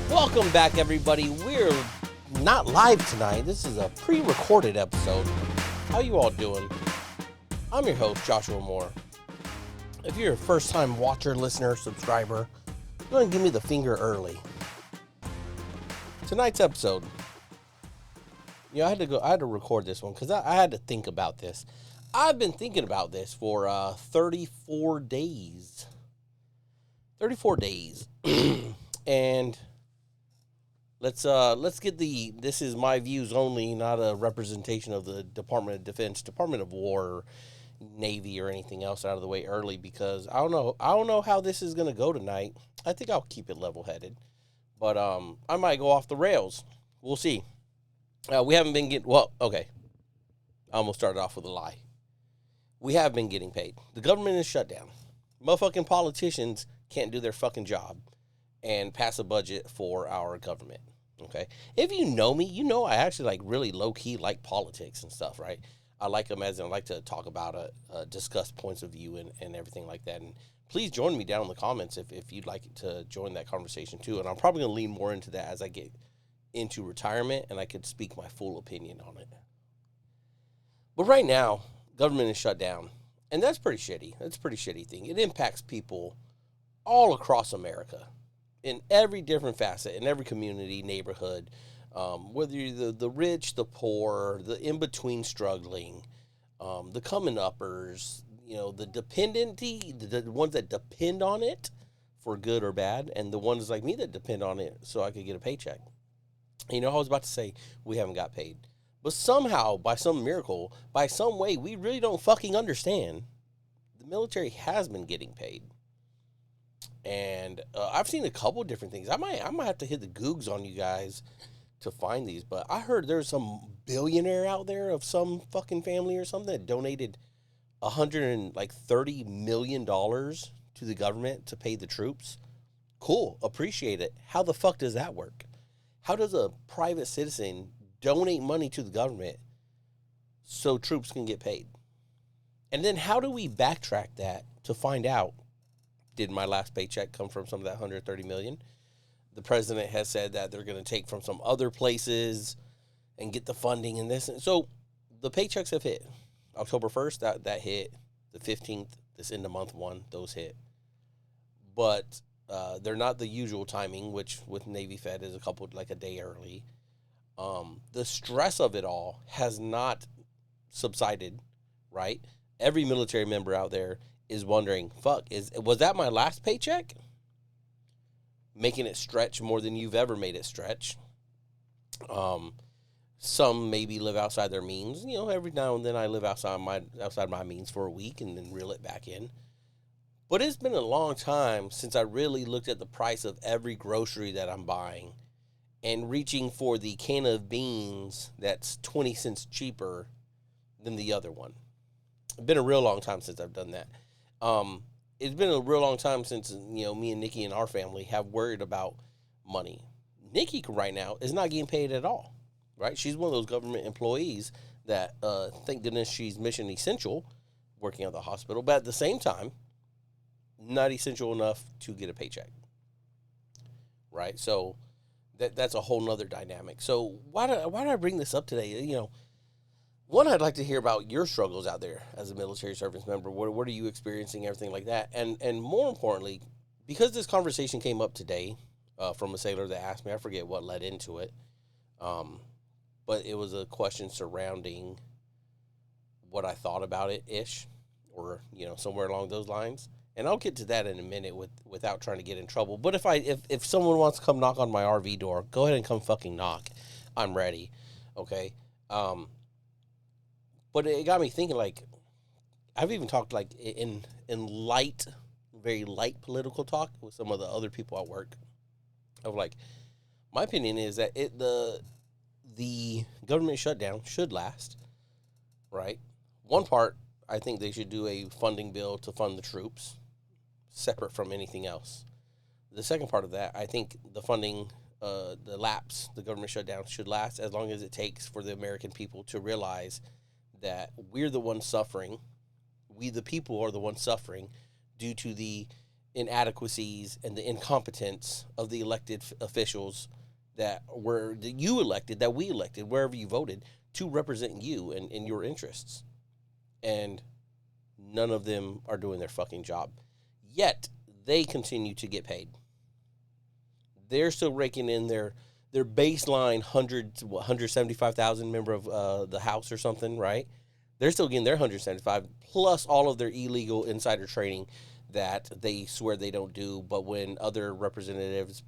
Welcome back, everybody. We're not live tonight. This is a pre-recorded episode. How you all doing? I'm your host, Joshua Moore. If you're a first-time watcher, listener, subscriber, go ahead and give me the finger early. Tonight's episode, I had to record this one because I had to think about this. I've been thinking about this for 34 days. 34 days. And let's get this is my views only, not a representation of the Department of Defense, Department of War, Navy, or anything else out of the way early, because I don't know how this is going to go tonight. I think I'll keep it level-headed, but I might go off the rails. We'll see. We haven't been getting, okay. I almost started off with a lie. We have been getting paid. The government is shut down. Motherfucking politicians can't do their fucking job and pass a budget for our government, okay? If you know me, you know I actually really low-key like politics and stuff, right? I like them as in I like to talk about discuss points of view and everything like that. And please join me down in the comments if you'd like to join that conversation too. And I'm probably going to lean more into that as I get into retirement and I could speak my full opinion on it. But right now, government is shut down, and that's pretty shitty. That's a pretty shitty thing. It impacts people all across America in every different facet, in every community, neighborhood, whether you're the rich, the poor, the in-between struggling, the coming-uppers, the dependency, the ones that depend on it for good or bad, and the ones like me that depend on it so I could get a paycheck. I was about to say we haven't got paid. But somehow, by some miracle, by some way, we really don't fucking understand, the military has been getting paid. And I've seen a couple different things. I might have to hit the Googs on you guys to find these. But I heard there's some billionaire out there of some fucking family or something that donated $130 million to the government to pay the troops. Cool. Appreciate it. How the fuck does that work? How does a private citizen donate money to the government so troops can get paid? And then how do we backtrack that to find out, did my last paycheck come from some of that $130 million? The president has said that they're going to take from some other places and get the funding and this. So the paychecks have hit. October 1st, that hit. The 15th, this end of month one, those hit. But they're not the usual timing, which with Navy Fed is a day early. The stress of it all has not subsided, right? Every military member out there is wondering, was that my last paycheck? Making it stretch more than you've ever made it stretch. Some maybe live outside their means. Every now and then I live outside my means for a week and then reel it back in. But it's been a long time since I really looked at the price of every grocery that I'm buying and reaching for the can of beans that's 20 cents cheaper than the other one. It's been a real long time since I've done that. It's been a real long time since, me and Nikki and our family have worried about money. Nikki right now is not getting paid at all, right? She's one of those government employees that, thank goodness she's mission essential, working at the hospital, but at the same time, not essential enough to get a paycheck, right? So that's a whole nother dynamic. So why did I bring this up today? One, I'd like to hear about your struggles out there as a military service member. What are you experiencing, everything like that? And more importantly, because this conversation came up today from a sailor that asked me, I forget what led into it, but it was a question surrounding what I thought about it-ish, or, somewhere along those lines. And I'll get to that in a minute without trying to get in trouble. But if someone wants to come knock on my RV door, go ahead and come fucking knock. I'm ready, okay? But it got me thinking, I've even talked, in light, very light political talk with some of the other people at work. Of, my opinion is that the government shutdown should last, right? One part, I think they should do a funding bill to fund the troops, separate from anything else. The second part of that, I think the funding, the government shutdown should last as long as it takes for the American people to realize that we're the ones suffering. We, the people, are the ones suffering due to the inadequacies and the incompetence of the elected officials that you elected, that we elected, wherever you voted, to represent you and your interests. And none of them are doing their fucking job. Yet, they continue to get paid. They're still raking in their baseline 175,000 member of the House or something, right? They're still getting their 175 plus all of their illegal insider trading that they swear they don't do. But when other representatives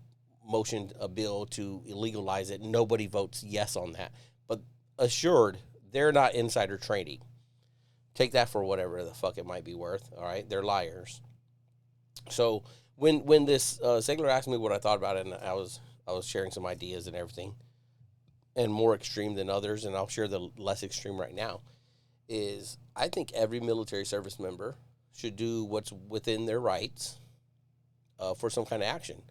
motioned a bill to illegalize it, nobody votes yes on that. But assured, they're not insider trading. Take that for whatever the fuck it might be worth. All right, they're liars. So when this Segler asked me what I thought about it, and I was sharing some ideas and everything, and more extreme than others, and I'll share the less extreme right now, is I think every military service member should do what's within their rights for some kind of action,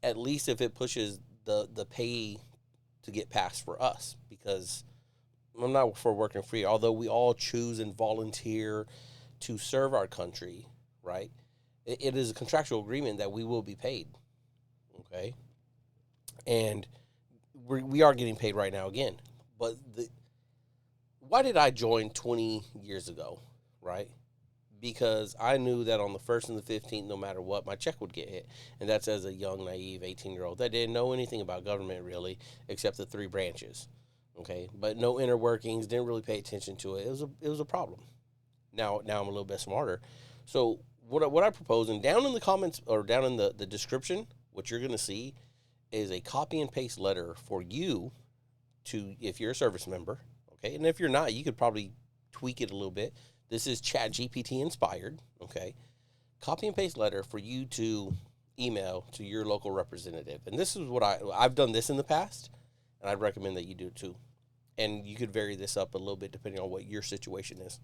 at least if it pushes the pay to get passed for us, because I'm not for working free, although we all choose and volunteer to serve our country, right? It is a contractual agreement that we will be paid, okay? And we are getting paid right now again. But why did I join 20 years ago, right? Because I knew that on the 1st and the 15th, no matter what, my check would get hit. And that's as a young, naive 18-year-old that didn't know anything about government, really, except the 3 branches. Okay, but no inner workings, didn't really pay attention to it. It was a problem. Now I'm a little bit smarter. So what I propose, and down in the comments or down in the description, what you're going to see is a copy and paste letter for you to, if you're a service member, okay, and if you're not, you could probably tweak it a little bit. This is ChatGPT inspired, okay. Copy and paste letter for you to email to your local representative. And this is what I've done this in the past, and I'd recommend that you do it too. And you could vary this up a little bit depending on what your situation is.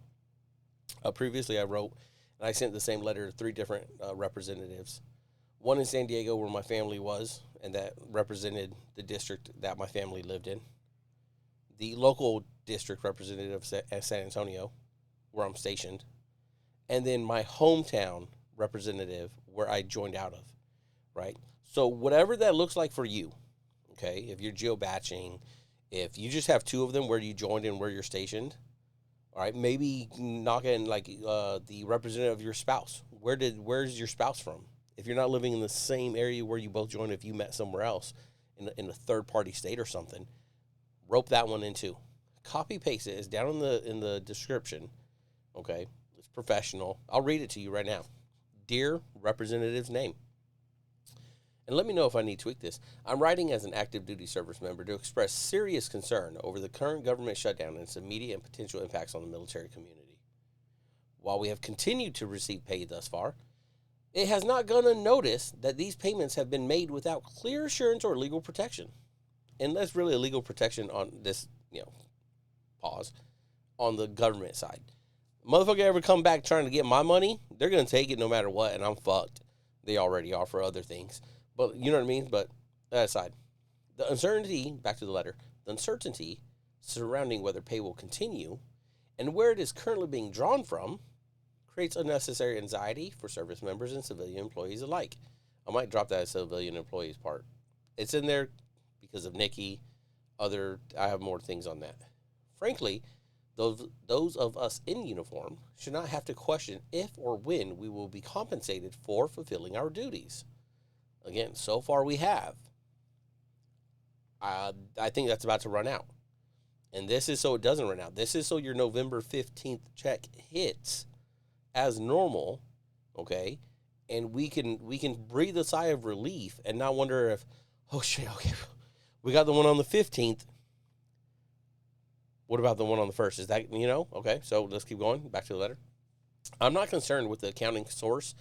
Previously, I wrote, and I sent the same letter to 3 different representatives. One in San Diego, where my family was, and that represented the district that my family lived in. The local district representative at San Antonio, where I'm stationed. And then my hometown representative, where I joined out of, right? So whatever that looks like for you, okay, if you're geo-batching, if you just have 2 of them where you joined and where you're stationed, all right, maybe knock in like the representative of your spouse. Where's your spouse from? If you're not living in the same area where you both joined, if you met somewhere else in a third-party state or something, rope that one in too. Copy paste it. It's down in the description. Okay, it's professional. I'll read it to you right now. Dear representative's name. And let me know if I need to tweak this. I'm writing as an active duty service member to express serious concern over the current government shutdown and its immediate and potential impacts on the military community. While we have continued to receive pay thus far, it has not gone unnoticed that these payments have been made without clear assurance or legal protection. And that's really a legal protection on this, pause, on the government side. Motherfucker ever come back trying to get my money, they're going to take it no matter what, and I'm fucked. They already are for other things. But you know what I mean? But that aside, the uncertainty, back to the letter, the uncertainty surrounding whether pay will continue and where it is currently being drawn from creates unnecessary anxiety for service members and civilian employees alike. I might drop that civilian employees part. It's in there because of Nikki. I have more things on that. Frankly, those of us in uniform should not have to question if or when we will be compensated for fulfilling our duties. Again, so far we have. I think that's about to run out. And this is so it doesn't run out. This is so your November 15th check hits as normal, okay? And we can breathe a sigh of relief and not wonder if, oh shit, okay, we got the one on the 15th. What about the one on the 1st? Is that, okay, so let's keep going. Back to the letter. I'm not concerned with the accounting source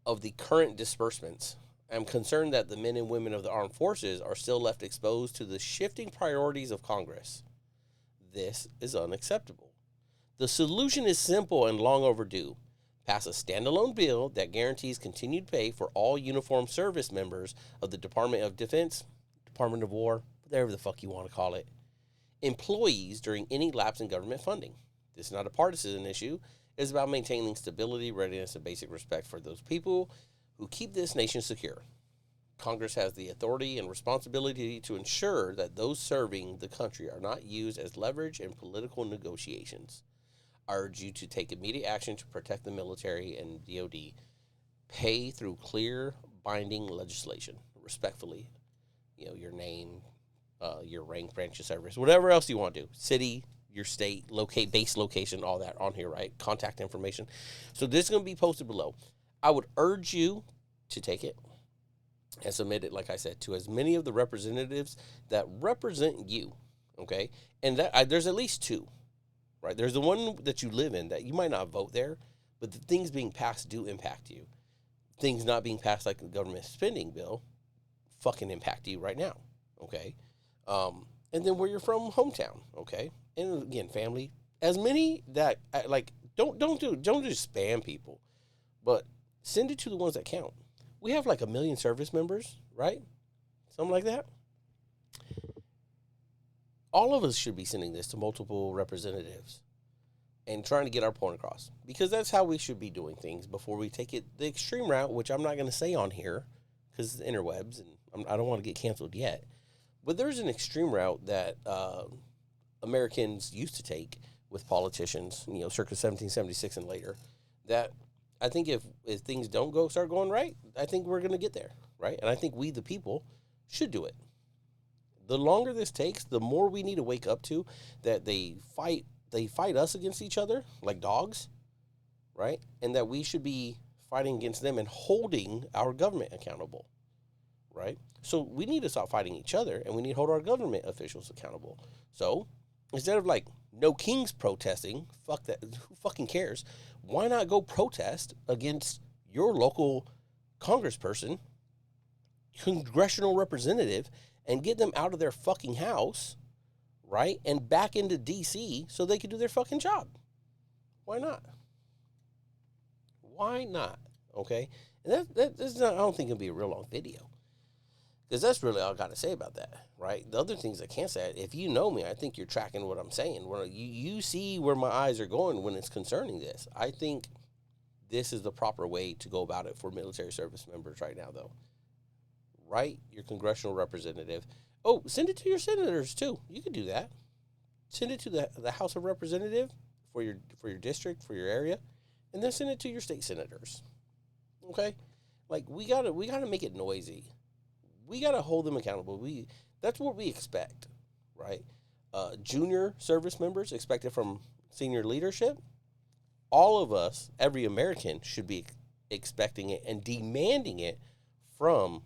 of the current disbursements. I'm concerned that the men and women of the armed forces are still left exposed to the shifting priorities of Congress. This is unacceptable. The solution is simple and long overdue. Pass a standalone bill that guarantees continued pay for all uniformed service members of the Department of Defense, Department of War, whatever the fuck you want to call it, employees during any lapse in government funding. This is not a partisan issue. It's about maintaining stability, readiness, and basic respect for those people who keep this nation secure. Congress has the authority and responsibility to ensure that those serving the country are not used as leverage in political negotiations. I urge you to take immediate action to protect the military and DoD. Pay through clear, binding legislation. Respectfully, your name, your rank, branch of service, whatever else you want to do. City, your state, base location, all that on here, right? Contact information. So this is going to be posted below. I would urge you to take it and submit it, like I said, to as many of the representatives that represent you, okay? And that there's at least two, right? There's the one that you live in that you might not vote there, but the things being passed do impact you. Things not being passed, like the government spending bill, fucking impact you right now, okay? And then where you're from, hometown, okay? And again, family, as many that don't just spam people, but send it to the ones that count. We have like 1 million service members, right? Something like that. All of us should be sending this to multiple representatives and trying to get our point across, because that's how we should be doing things before we take it the extreme route, which I'm not going to say on here because it's the interwebs and I don't want to get canceled yet. But there's an extreme route that Americans used to take with politicians, circa 1776 and later, that I think if things don't start going right, I think we're going to get there, right? And I think we, the people, should do it. The longer this takes, the more we need to wake up to that they fight us against each other like dogs, right? And that we should be fighting against them and holding our government accountable, right? So we need to stop fighting each other, and we need to hold our government officials accountable. So instead of no kings protesting, fuck that, who fucking cares? Why not go protest against your local congressperson, congressional representative, and get them out of their fucking house, right? And back into D.C. so they can do their fucking job. Why not? Why not? Okay? And that's not, I don't think it'll be a real long video, because that's really all I got to say about that, right? The other things I can't say, if you know me, I think you're tracking what I'm saying. Well, you see where my eyes are going when it's concerning this. I think this is the proper way to go about it for military service members right now, though. Right? Your congressional representative. Oh, send it to your senators, too. You can do that. Send it to the House of Representatives for your district, for your area, and then send it to your state senators. Okay? We gotta make it noisy. We got to hold them accountable. That's what we expect, right? Junior service members expect it from senior leadership. All of us, every American, should be expecting it and demanding it from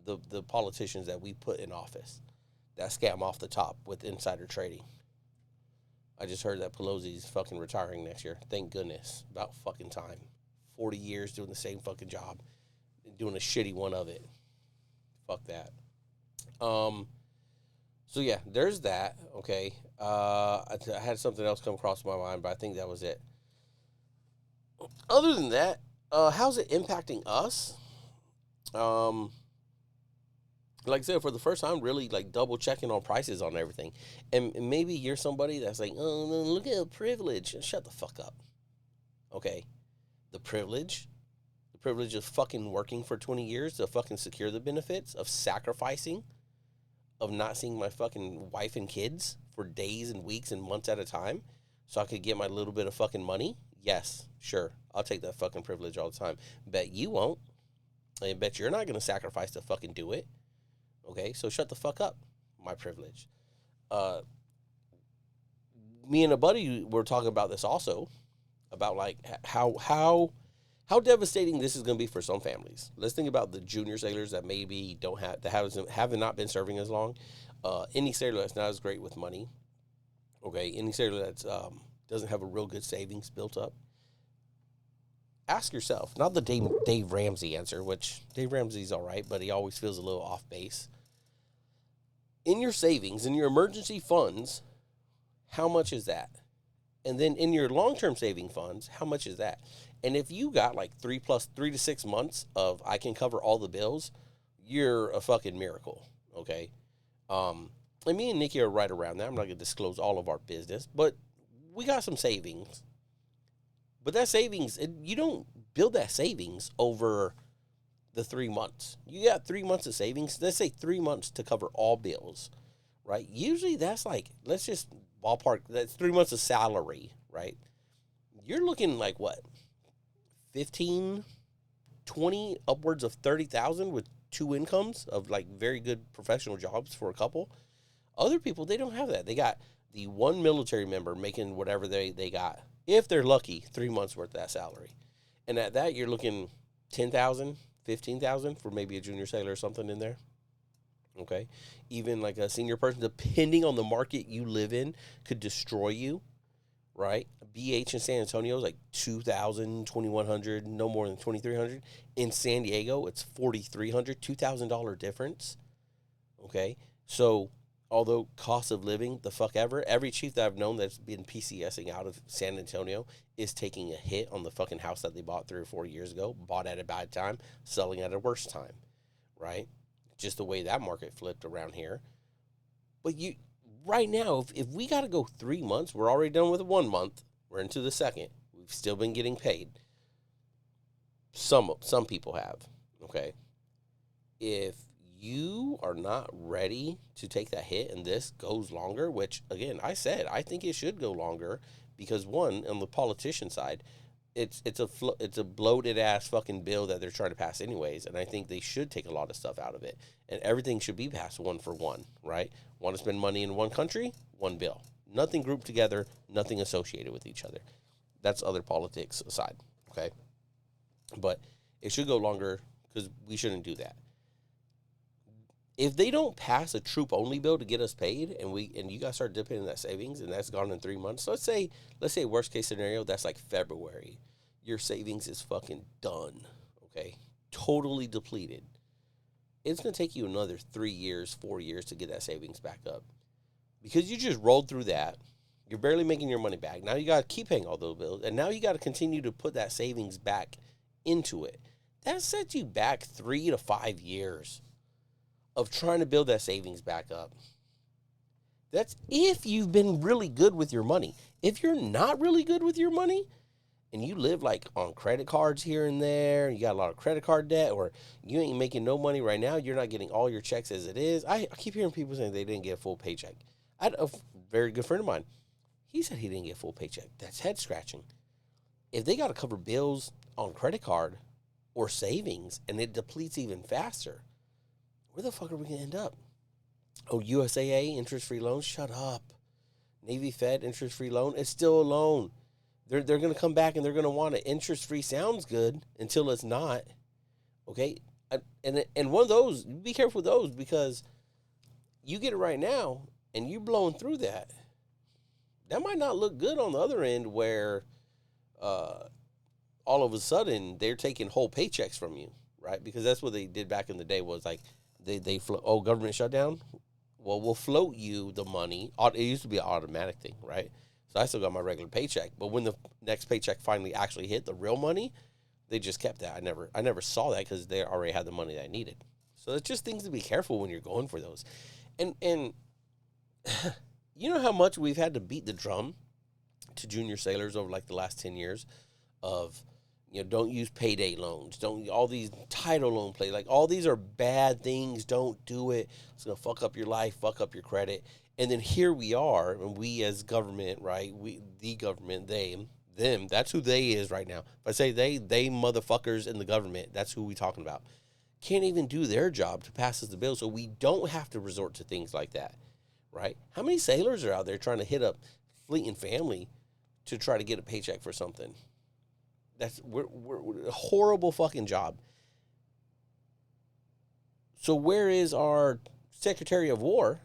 the politicians that we put in office that scam off the top with insider trading. I just heard that Pelosi's fucking retiring next year. Thank goodness. About fucking time. 40 years doing the same fucking job and doing a shitty one of it. Fuck that. So yeah, there's that. Okay. I had something else come across my mind, but I think that was it. Other than that, how's it impacting us? Like I said, for the first time, really double checking on prices on everything. And maybe you're somebody that's like, oh, look at the privilege. Shut the fuck up. Okay. The privilege of fucking working for 20 years to fucking secure the benefits, of sacrificing, of not seeing my fucking wife and kids for days and weeks and months at a time so I could get my little bit of fucking money. Yes, sure. I'll take that fucking privilege all the time. Bet you won't. I bet you're not going to sacrifice to fucking do it. Okay, so shut the fuck up. My privilege. Me and a buddy were talking about this also, about how devastating this is going to be for some families. Let's think about the junior sailors that maybe have not been serving as long. Any sailor that's not as great with money. Okay, any sailor that doesn't have a real good savings built up. Ask yourself, not the Dave Ramsey answer, which Dave Ramsey's all right, but he always feels a little off base. In your savings, in your emergency funds, how much is that? And then in your long-term saving funds, how much is that? And if you got 3 to 6 months of I can cover all the bills, you're a fucking miracle, okay? And me and Nikki are right around that. I'm not going to disclose all of our business, but we got some savings. But that savings, you don't build that savings over the 3 months. You got 3 months of savings. Let's say 3 months to cover all bills, right? Usually that's like, let's just ballpark, that's 3 months of salary, right? You're looking like what? 15, 20, upwards of 30,000 with 2 incomes of like very good professional jobs for a couple. Other people, they don't have that. They got the one military member making whatever they got, if they're lucky, 3 months worth of that salary. And at that, you're looking 10,000, 15,000 for maybe a junior sailor or something in there. Okay. Even like a senior person, depending on the market you live in, could destroy you, right? BH in San Antonio is like 2,000, 2,100, no more than 2,300. In San Diego, it's 4,300, $2,000 difference. Okay. So, although cost of living, the fuck ever, every chief that I've known that's been PCSing out of San Antonio is taking a hit on the fucking house that they bought 3 or 4 years ago, bought at a bad time, selling at a worse time, right? Just the way that market flipped around here. But right now, if we got to go 3 months, we're already done with 1 month. We're into the second. We've still been getting paid. Some people have, okay? If you are not ready to take that hit and this goes longer, which, again, I said, I think it should go longer because, one, on the politician side, it's a bloated ass fucking bill that they're trying to pass anyways, and I think they should take a lot of stuff out of it, and everything should be passed one for one, right? Want to spend money in one country, one bill. Nothing grouped together, nothing associated with each other. That's other politics aside, okay? But it should go longer because we shouldn't do that. If they don't pass a troop-only bill to get us paid, and you guys start dipping in that savings, and that's gone in 3 months. So let's say worst case scenario, that's like February. Your savings is fucking done, okay? Totally depleted. It's going to take you another 3 years, 4 years to get that savings back up. Because you just rolled through that. You're barely making your money back. Now you got to keep paying all those bills, and now you got to continue to put that savings back into it. That sets you back 3 to 5 years of trying to build that savings back up. That's if you've been really good with your money. If you're not really good with your money and you live like on credit cards here and there, you got a lot of credit card debt, or you ain't making no money right now, you're not getting all your checks as it is. I keep hearing people saying they didn't get a full paycheck. I had a very good friend of mine. He said he didn't get a full paycheck. That's head scratching. If they got to cover bills on credit card or savings and it depletes even faster, where the fuck are we going to end up? Oh, USAA, interest-free loans? Shut up. Navy Fed, interest-free loan? It's still a loan. They're going to come back and they're going to want it. Interest-free sounds good until it's not. Okay? And one of those, be careful with those because you get it right now and you're blowing through that. That might not look good on the other end where all of a sudden they're taking whole paychecks from you, right? Because that's what they did back in the day was like, government shutdown? Well, we'll float you the money. It used to be an automatic thing, right? So I still got my regular paycheck. But when the next paycheck finally actually hit the real money, they just kept that. I never saw that because they already had the money that I needed. So it's just things to be careful when you're going for those. And you know how much we've had to beat the drum to junior sailors over like the last 10 years of, don't use payday loans. Don't all these title loan play. Like all these are bad things. Don't do it. It's gonna fuck up your life, fuck up your credit. And then here we are, and we as government, right? The government, them. That's who they is right now. If I say they motherfuckers in the government, that's who we talking about. Can't even do their job to pass us the bill, so we don't have to resort to things like that, right? How many sailors are out there trying to hit up Fleet and Family to try to get a paycheck for something? We're a horrible fucking job. So where is our Secretary of War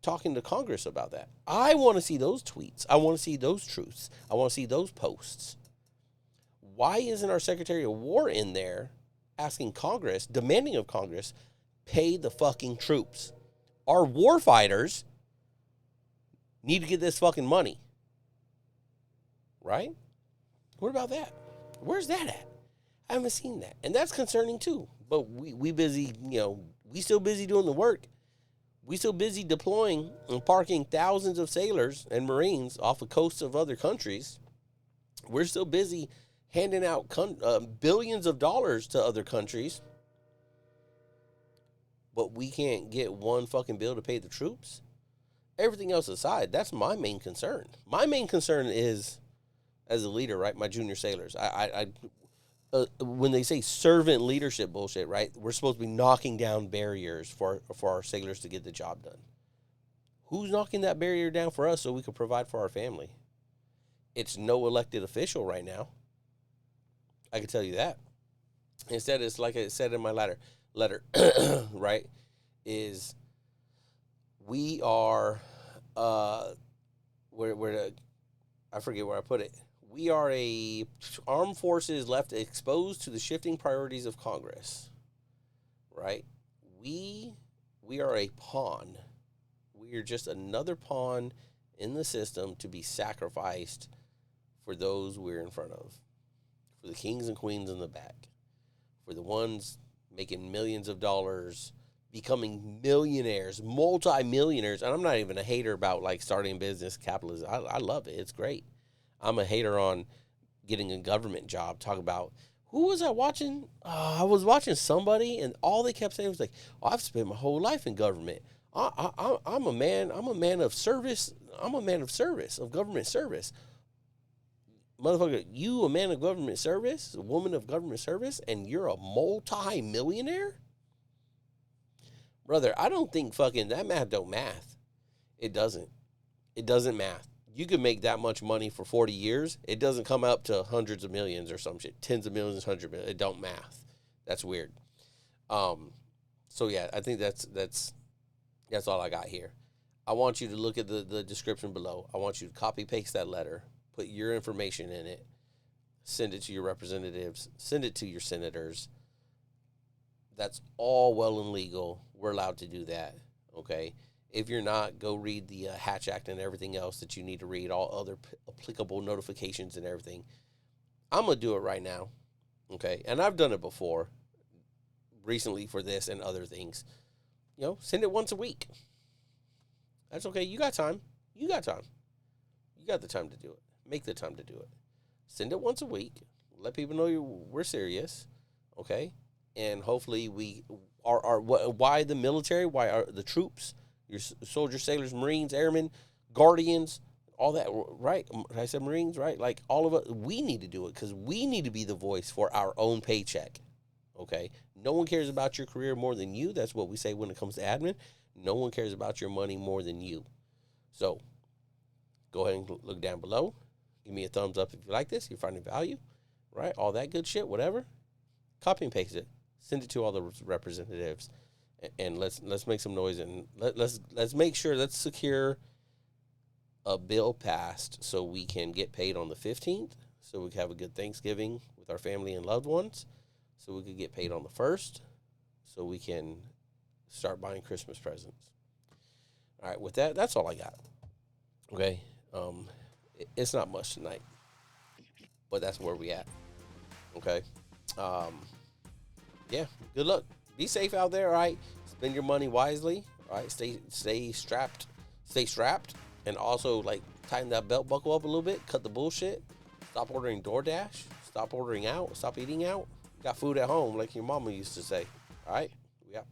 talking to Congress about that? I want to see those tweets. I want to see those truths. I want to see those posts. Why isn't our Secretary of War in there asking Congress, demanding of Congress, pay the fucking troops? Our war fighters need to get this fucking money. Right? What about that? Where's that at? I haven't seen that. And that's concerning too. But we busy, we still busy doing the work. We still busy deploying and parking thousands of sailors and Marines off the coasts of other countries. We're still busy handing out billions of dollars to other countries, but we can't get one fucking bill to pay the troops. Everything else aside, that's my main concern. My main concern is, as a leader, right, my junior sailors. When they say servant leadership bullshit, right, we're supposed to be knocking down barriers for our sailors to get the job done. Who's knocking that barrier down for us so we can provide for our family? It's no elected official right now. I can tell you that. Instead, it's like I said in my letter, right, is we are, I forget where I put it. We are a armed forces left exposed to the shifting priorities of Congress, right? We are a pawn. We are just another pawn in the system to be sacrificed for those we're in front of, for the kings and queens in the back, for the ones making millions of dollars, becoming millionaires, multi-millionaires. And I'm not even a hater about like starting business capitalism. I love it. It's great. I'm a hater on getting a government job. Talk about, who was I watching? I was watching somebody, and all they kept saying was like, oh, I've spent my whole life in government. I'm a man of service. I'm a man of service, of government service. Motherfucker, you a man of government service, a woman of government service, and you're a multi-millionaire? Brother, I don't think fucking that math don't math. It doesn't. It doesn't math. You can make that much money for 40 years. It doesn't come up to hundreds of millions or some shit. Tens of millions, 100 million. It don't math. That's weird. So yeah, I think that's all I got here. I want you to look at the description below. I want you to copy paste that letter, put your information in it, send it to your representatives, send it to your senators. That's all well and legal. We're allowed to do that. Okay. If you're not, go read the Hatch Act and everything else that you need to read, all other applicable notifications and everything. I'm going to do it right now, okay? And I've done it before, recently for this and other things. You know, send it once a week. That's okay. You got time. You got time. You got the time to do it. Make the time to do it. Send it once a week. Let people know we're serious, okay? And hopefully we are why the military, why are the troops, your soldiers, sailors, Marines, airmen, guardians, all that, right? I said Marines, right? Like all of us, we need to do it because we need to be the voice for our own paycheck, okay? No one cares about your career more than you. That's what we say when it comes to admin. No one cares about your money more than you. So go ahead and look down below. Give me a thumbs up if you like this, you're finding value, right? All that good shit, whatever. Copy and paste it. Send it to all the representatives. And let's make some noise, and let's make sure, let's secure a bill passed so we can get paid on the 15th, so we can have a good Thanksgiving with our family and loved ones, so we can get paid on the 1st, so we can start buying Christmas presents. All right, with that, that's all I got. Okay, it's not much tonight, but that's where we at. Okay, yeah, good luck. Be safe out there, all right? Spend your money wisely, all right? Stay strapped, and also, like, tighten that belt buckle up a little bit. Cut the bullshit. Stop ordering DoorDash. Stop ordering out. Stop eating out. Got food at home, like your mama used to say, all right? We out.